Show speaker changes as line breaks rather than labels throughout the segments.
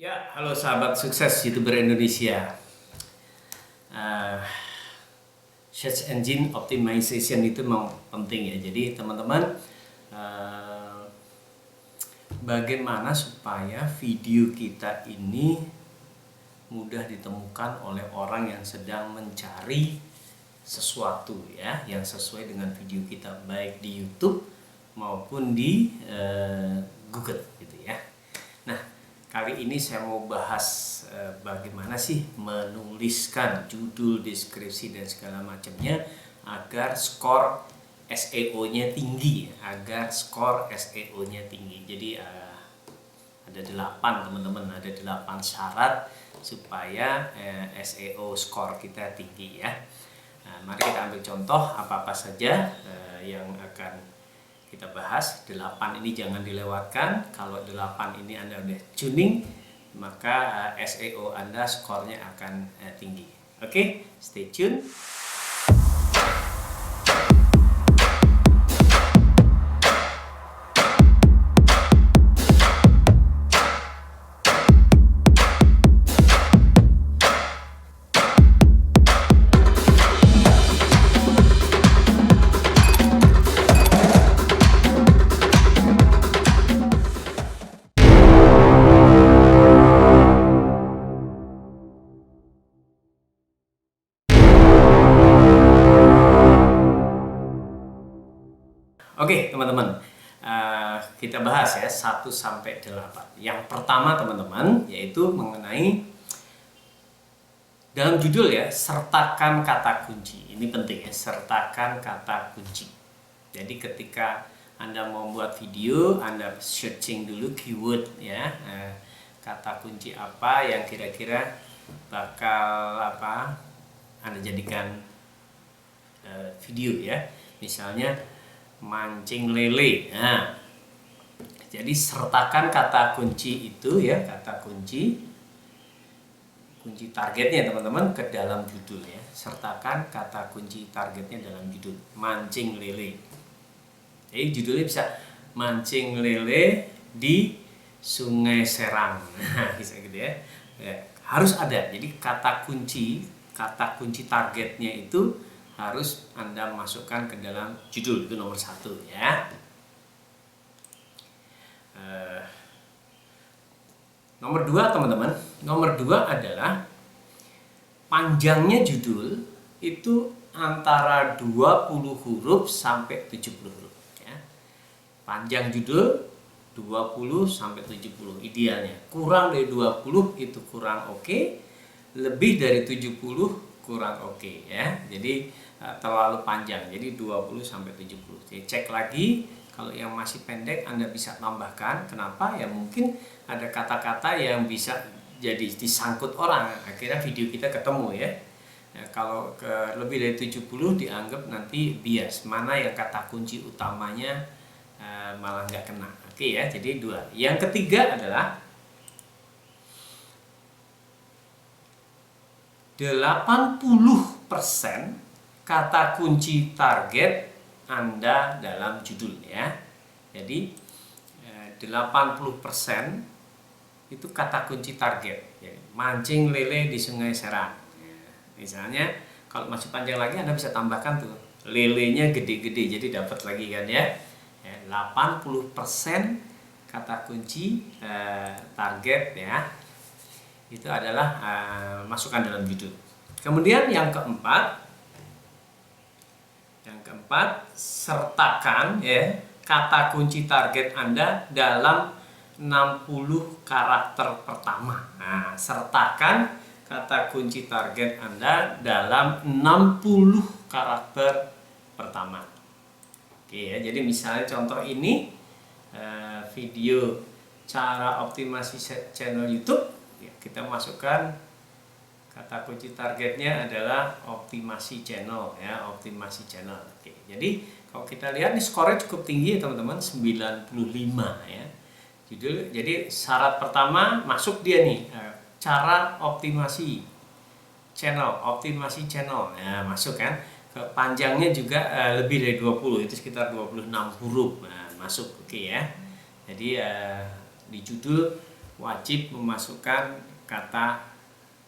Ya, halo sahabat sukses YouTuber Indonesia. Uh, Search engine optimization itu memang penting ya. Jadi teman-teman, bagaimana supaya video kita ini mudah ditemukan oleh orang yang sedang mencari sesuatu ya, yang sesuai dengan video kita baik di YouTube maupun di Google gitu ya. Nah, kali ini saya mau bahas bagaimana sih menuliskan judul, deskripsi dan segala macamnya agar skor SEO-nya tinggi, agar skor SEO-nya tinggi. Jadi ada 8 teman-teman, ada 8 syarat supaya SEO skor kita tinggi ya. Nah, mari kita ambil contoh apa-apa saja yang akan kita bahas. 8 ini jangan dilewatkan. Kalau 8 ini Anda udah tuning, maka SEO Anda skornya akan tinggi. Oke, stay tune. Oke teman-teman, kita bahas ya 1 sampai 8. Yang pertama teman-teman yaitu mengenai dalam judul ya, sertakan kata kunci. Ini penting ya, sertakan kata kunci. Jadi ketika Anda mau buat video, Anda searching dulu keyword ya, kata kunci apa yang kira-kira bakal Anda jadikan video ya. Misalnya mancing lele. Nah, jadi sertakan kata kunci itu ya, kata kunci targetnya teman-teman ke dalam judul ya. Sertakan kata kunci targetnya dalam judul mancing lele. Jadi judulnya bisa mancing lele di Sungai Serang. Nah, bisa gitu ya. Harus ada. Jadi kata kunci targetnya itu harus Anda masukkan ke dalam judul, itu nomor 1 ya. Nomor 2 teman-teman, nomor 2 adalah panjangnya judul itu antara 20 huruf sampai 70 huruf ya. Panjang judul 20 sampai 70 idealnya. Kurang dari 20 itu kurang oke, lebih dari 70 kurang oke ya. Jadi terlalu panjang. Jadi 20 sampai 70. Jadi cek lagi, kalau yang masih pendek Anda bisa tambahkan. Kenapa? Ya mungkin ada kata-kata yang bisa jadi disangkut orang. Akhirnya video kita ketemu ya. Kalau lebih dari 70 dianggap nanti bias. Mana yang kata kunci utamanya malah nggak kena. Oke ya, jadi 2. Yang ketiga adalah 80% kata kunci target Anda dalam judul ya. Jadi 80% itu kata kunci target ya. Mancing lele di Sungai Serang ya. Misalnya kalau masih panjang lagi Anda bisa tambahkan tuh lelenya gede-gede, jadi dapat lagi kan ya. 80% kata kunci target ya, itu adalah masukkan dalam judul. Kemudian yang keempat, sertakan ya kata kunci target Anda dalam 60 karakter pertama. Nah, sertakan kata kunci target Anda dalam 60 karakter pertama. Oke ya, jadi misalnya contoh ini video cara optimasi channel YouTube ya, kita masukkan kata kunci targetnya adalah optimasi channel ya, optimasi channel. Oke, jadi kalau kita lihat nih skornya cukup tinggi ya teman-teman, 95 ya. Judul, jadi syarat pertama masuk dia nih, cara optimasi channel ya, masuk kan. Panjangnya juga lebih dari 20, itu sekitar 26 huruf. Nah, masuk. Oke ya. Jadi di judul wajib memasukkan kata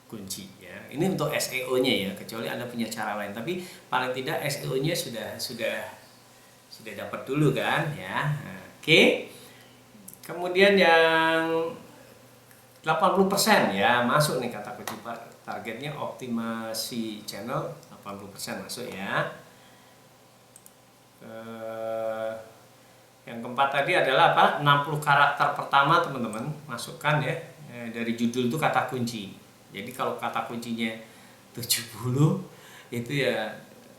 kunci ya. Ini untuk SEO-nya ya, kecuali Anda punya cara lain, tapi paling tidak SEO-nya sudah dapat dulu kan ya. Nah, oke. Kemudian yang 80% ya masuk nih kata kunci, targetnya optimasi channel 80% masuk ya. Yang keempat tadi adalah apa? 60 karakter pertama teman-teman masukkan ya. Dari judul itu kata kunci. Jadi kalau kata kuncinya 70 itu ya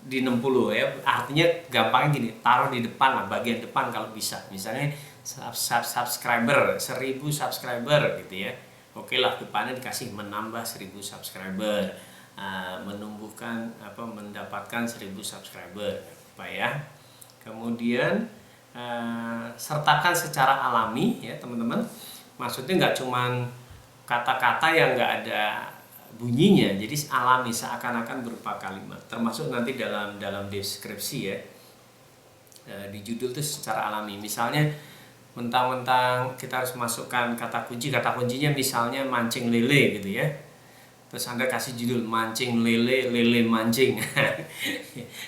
di 60 ya. Artinya gampangnya gini, taruh di depan lah, bagian depan kalau bisa. Misalnya subscriber 1000 subscriber gitu ya. Oke lah, depannya dikasih menambah 1000 subscriber, menumbuhkan mendapatkan 1000 subscriber apa ya. Kemudian sertakan secara alami ya teman-teman. Maksudnya nggak cuman kata-kata yang nggak ada bunyinya, jadi alami, seakan-akan berupa kalimat. Termasuk nanti dalam deskripsi ya, di judul itu secara alami. Misalnya mentang-mentang kita harus masukkan kata kuncinya misalnya mancing lele gitu ya, terus Anda kasih judul mancing lele, lele mancing.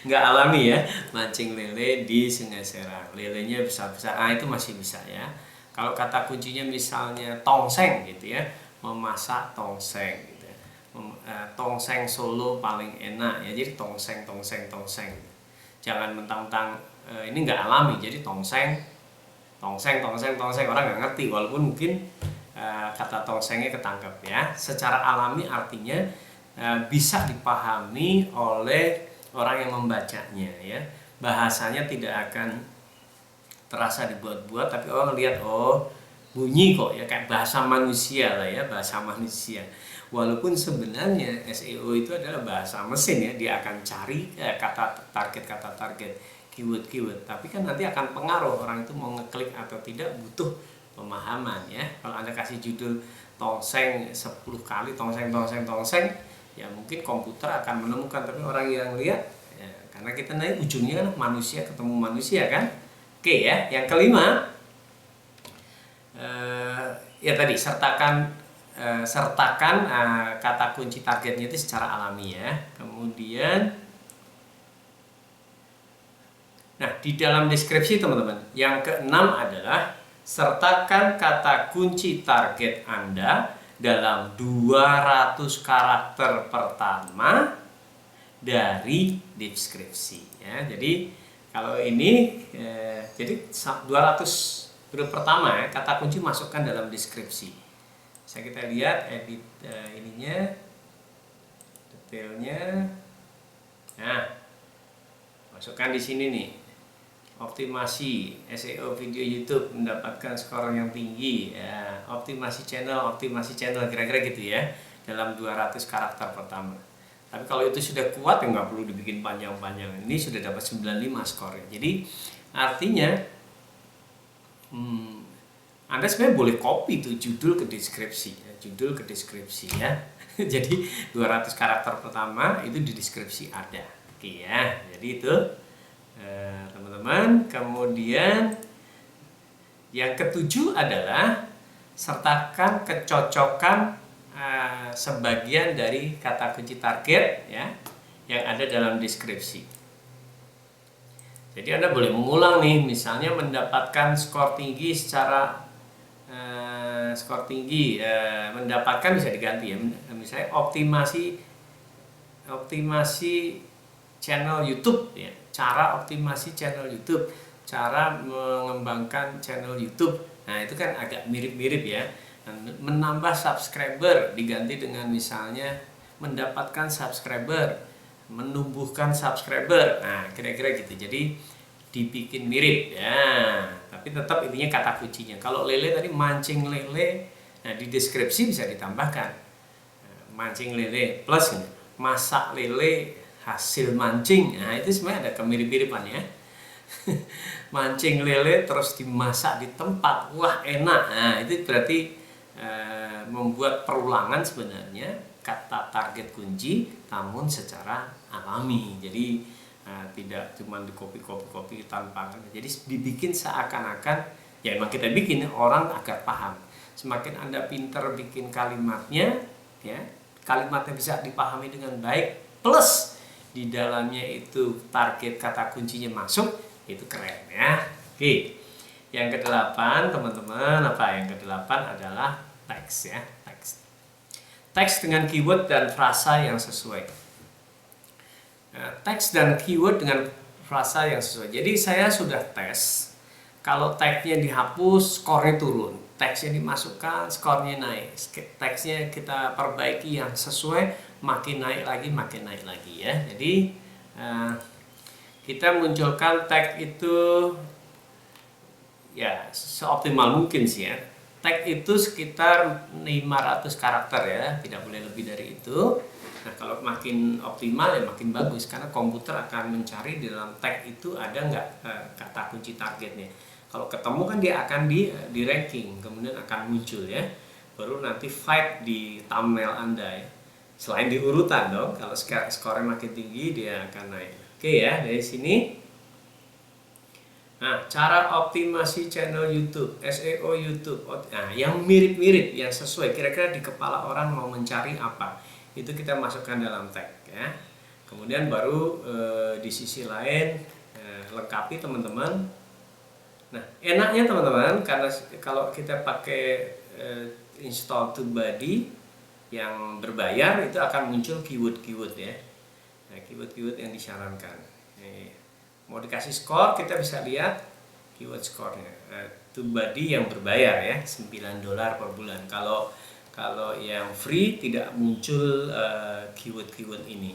Nggak alami ya, mancing lele di Sungai Serang, lelenya besar-besar, itu masih bisa ya. Kalau kata kuncinya misalnya tongseng gitu ya, memasak tongseng gitu ya. Tongseng Solo paling enak ya, jadi tongseng. Jangan mentang-mentang ini nggak alami, jadi tongseng orang nggak ngerti, walaupun mungkin kata tongsengnya ketangkep ya. Secara alami artinya bisa dipahami oleh orang yang membacanya ya. Bahasanya tidak akan terasa dibuat-buat, tapi orang lihat bunyi kok ya, kayak bahasa manusia lah ya, bahasa manusia. Walaupun sebenarnya SEO itu adalah bahasa mesin ya, dia akan cari kata target, keyword, tapi kan nanti akan pengaruh orang itu mau ngeklik atau tidak, butuh pemahaman ya. Kalau Anda kasih judul tongseng 10 kali tongseng ya mungkin komputer akan menemukan, tapi orang yang lihat ya, karena kita naik ujungnya manusia ketemu manusia kan. Oke ya. Yang kelima ya tadi sertakan kata kunci targetnya itu secara alami ya. Kemudian di dalam deskripsi teman-teman, yang keenam adalah sertakan kata kunci target Anda dalam 200 karakter pertama dari deskripsi ya. Jadi kalau ini jadi 200 huruf pertama ya, kata kunci masukkan dalam deskripsi. Bisa kita lihat edit ininya, detailnya. Nah, masukkan di sini nih. Optimasi SEO video YouTube mendapatkan skor yang tinggi ya. Optimasi channel kira-kira gitu ya, dalam 200 karakter pertama. Tapi kalau itu sudah kuat ya nggak perlu dibikin panjang-panjang. Ini sudah dapat 95 skornya. Jadi artinya Anda sebenarnya boleh copy tuh judul ke deskripsi ya. Jadi 200 karakter pertama itu di deskripsi ada. Oke ya. Jadi itu teman-teman. Kemudian yang ketujuh adalah sertakan kecocokan sebagian dari kata kunci target ya yang ada dalam deskripsi. Jadi Anda boleh mengulang nih, misalnya mendapatkan skor tinggi secara mendapatkan bisa diganti ya, misalnya optimasi channel YouTube ya, cara optimasi channel YouTube, cara mengembangkan channel YouTube. Nah itu kan agak mirip-mirip ya. Menambah subscriber diganti dengan misalnya mendapatkan subscriber, menumbuhkan subscriber. Nah kira-kira gitu. Jadi dibikin mirip ya, tapi tetap intinya kata kuncinya. Kalau lele tadi mancing lele, nah di deskripsi bisa ditambahkan mancing lele plus masak lele hasil mancing. Nah itu sebenarnya ada kemirip-miripan ya. Mancing lele terus dimasak di tempat, wah enak. Nah itu berarti membuat perulangan sebenarnya kata target kunci, namun secara alami. Jadi tidak cuma di copy tanpa, jadi dibikin seakan-akan Ya emang kita bikin orang agar paham. Semakin Anda pintar bikin kalimatnya, ya kalimatnya bisa dipahami dengan baik, plus di dalamnya itu target kata kuncinya masuk, itu keren ya. Oke. Yang kedelapan teman-teman, yang kedelapan adalah teks ya, teks. Teks dengan keyword dan frasa yang sesuai. Nah, teks dan keyword dengan frasa yang sesuai. Jadi saya sudah tes. Kalau tagnya dihapus, skornya turun. Teksnya dimasukkan, skornya naik. Teksnya kita perbaiki yang sesuai, makin naik lagi ya. Jadi kita munculkan tag itu ya seoptimal mungkin sih ya. Tag itu sekitar 500 karakter ya, tidak boleh lebih dari itu. Nah kalau makin optimal ya makin bagus, karena komputer akan mencari di dalam tag itu ada nggak kata kunci targetnya. Kalau ketemu kan dia akan di ranking, kemudian akan muncul ya. Baru nanti fight di thumbnail Anda ya. Selain di urutan dong, kalau skornya makin tinggi dia akan naik. Oke ya, dari sini. Nah, cara optimasi channel YouTube, SEO YouTube, nah, yang mirip-mirip, yang sesuai, kira-kira di kepala orang mau mencari apa, itu kita masukkan dalam tag ya. Kemudian baru di sisi lain lengkapi teman-teman. Nah, enaknya teman-teman, karena kalau kita pakai install TubeBuddy yang berbayar, itu akan muncul keyword-keyword ya. Nah, keyword-keyword yang disarankan. Mau dikasih skor, kita bisa lihat keyword skornya. TubeBuddy yang berbayar ya, $9 per bulan. Kalau yang free tidak muncul keyword-keyword ini.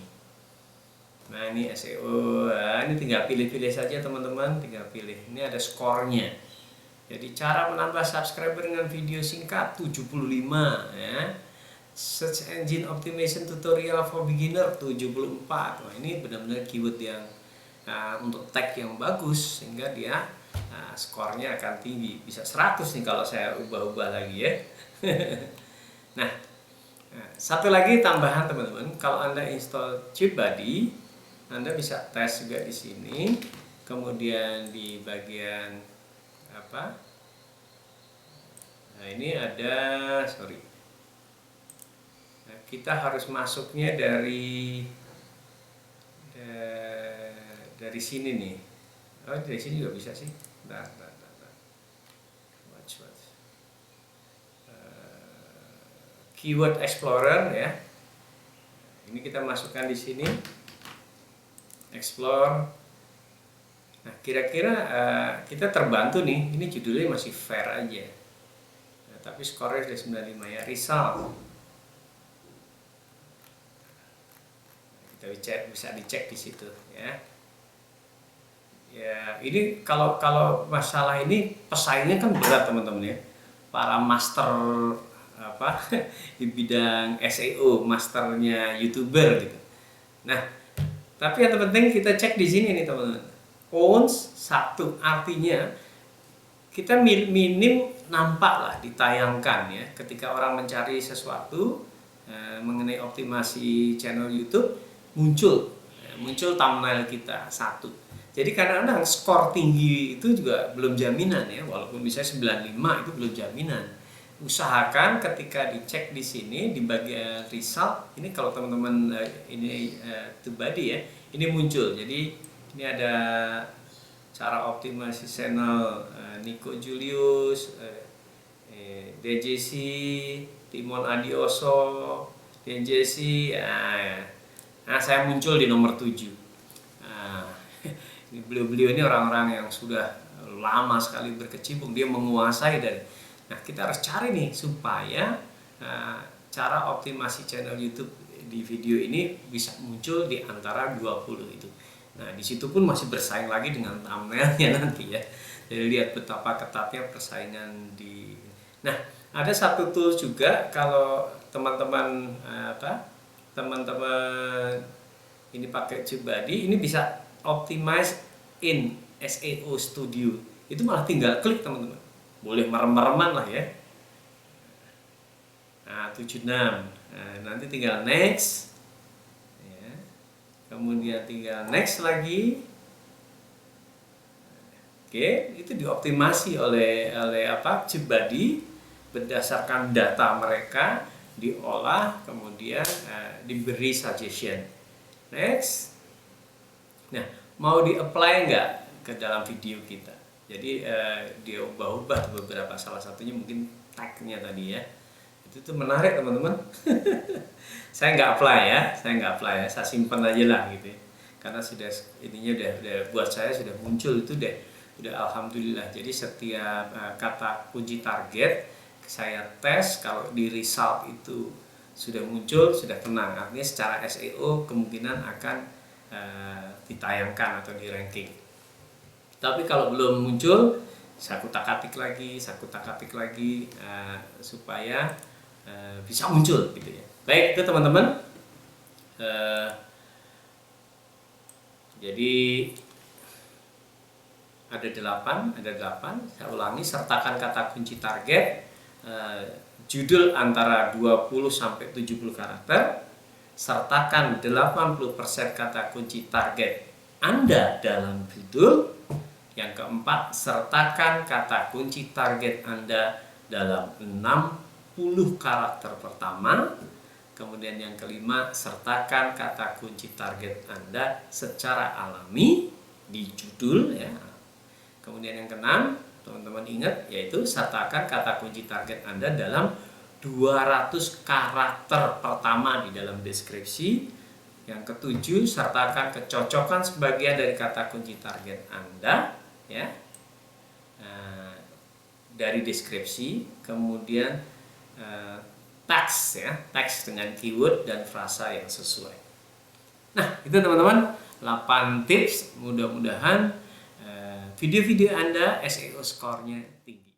Nah ini SEO, ini tinggal pilih-pilih saja teman-teman, tinggal pilih. Ini ada skornya. Jadi cara menambah subscriber dengan video singkat 75 ya. Search Engine Optimization Tutorial for Beginner 74. Wah ini benar-benar keyword yang untuk tag yang bagus, sehingga dia skornya akan tinggi, bisa 100 nih kalau saya ubah-ubah lagi ya. Nah, satu lagi tambahan teman-teman, kalau Anda install TubeBuddy, Anda bisa tes juga di sini. Kemudian di bagian apa? Nah, ini ada kita harus masuknya dari sini nih. Oh, dari sini juga bisa sih. Keyword Explorer ya. Ini kita masukkan di sini. Explore. Nah, kira-kira kita terbantu nih. Ini judulnya masih fair aja. Nah, tapi skornya sudah 95 ya. Result. Kita bisa dicek di situ ya. Ya, ini kalau masalah ini pesaingnya kan berat teman-teman ya. Para master di bidang SEO, masternya YouTuber gitu. Nah, tapi yang terpenting kita cek di sini nih teman-teman. Owns 1 artinya kita minim nampak lah ditayangkan ya ketika orang mencari sesuatu mengenai optimasi channel YouTube, muncul thumbnail kita 1. Jadi kadang-kadang skor tinggi itu juga belum jaminan ya, walaupun misalnya 95 itu belum jaminan. Usahakan ketika dicek di sini di bagian result, ini kalau teman-teman ini TubeBuddy ya, ini muncul. Jadi ini ada cara optimasi channel Nico Julius, DJC, Timon Adioso, DJC. Nah, saya muncul di nomor 7. Beliau-beliau ini orang-orang yang sudah lama sekali berkecimpung, dia menguasai dari. Nah, kita harus cari nih supaya cara optimasi channel YouTube di video ini bisa muncul di antara 20 itu. Nah, di situ pun masih bersaing lagi dengan thumbnailnya nanti ya. Jadi lihat betapa ketatnya persaingan di. Nah, ada satu tools juga kalau teman-teman teman-teman ini pakai TubeBuddy, ini bisa optimize in SEO Studio. Itu malah tinggal klik teman-teman. Boleh merem-mereman lah ya. Nah, 76. Nah, nanti tinggal next. Kemudian tinggal next lagi. Oke, itu dioptimasi oleh Cibadi berdasarkan data mereka, diolah, kemudian diberi suggestion. Next. Nah, mau di-apply nggak ke dalam video kita? Jadi dia ubah-ubah beberapa, salah satunya mungkin tag-nya tadi ya. Itu tuh menarik teman-teman. Saya nggak apply ya, saya simpan aja lah gitu ya. Karena sudah ininya udah buat saya sudah muncul itu udah alhamdulillah. Jadi setiap kata kunci target saya tes, kalau di result itu sudah muncul, sudah tenang, artinya secara SEO kemungkinan akan ditayangkan atau di ranking. Tapi kalau belum muncul, saya kutak-atik lagi supaya bisa muncul gitu ya. Baik, itu teman-teman. Jadi ada 8, saya ulangi, sertakan kata kunci target, judul antara 20 sampai 70 karakter, sertakan 80% kata kunci target Anda dalam judul. Yang keempat, sertakan kata kunci target Anda dalam 60 karakter pertama. Kemudian yang kelima, sertakan kata kunci target Anda secara alami di judul ya. Kemudian yang keenam, teman-teman ingat, yaitu sertakan kata kunci target Anda dalam 200 karakter pertama di dalam deskripsi. Yang ketujuh, sertakan kecocokan sebagian dari kata kunci target Anda ya, dari deskripsi. Kemudian teks dengan keyword dan frasa yang sesuai. Nah, itu teman-teman 8 tips, mudah-mudahan video-video Anda SEO skornya tinggi.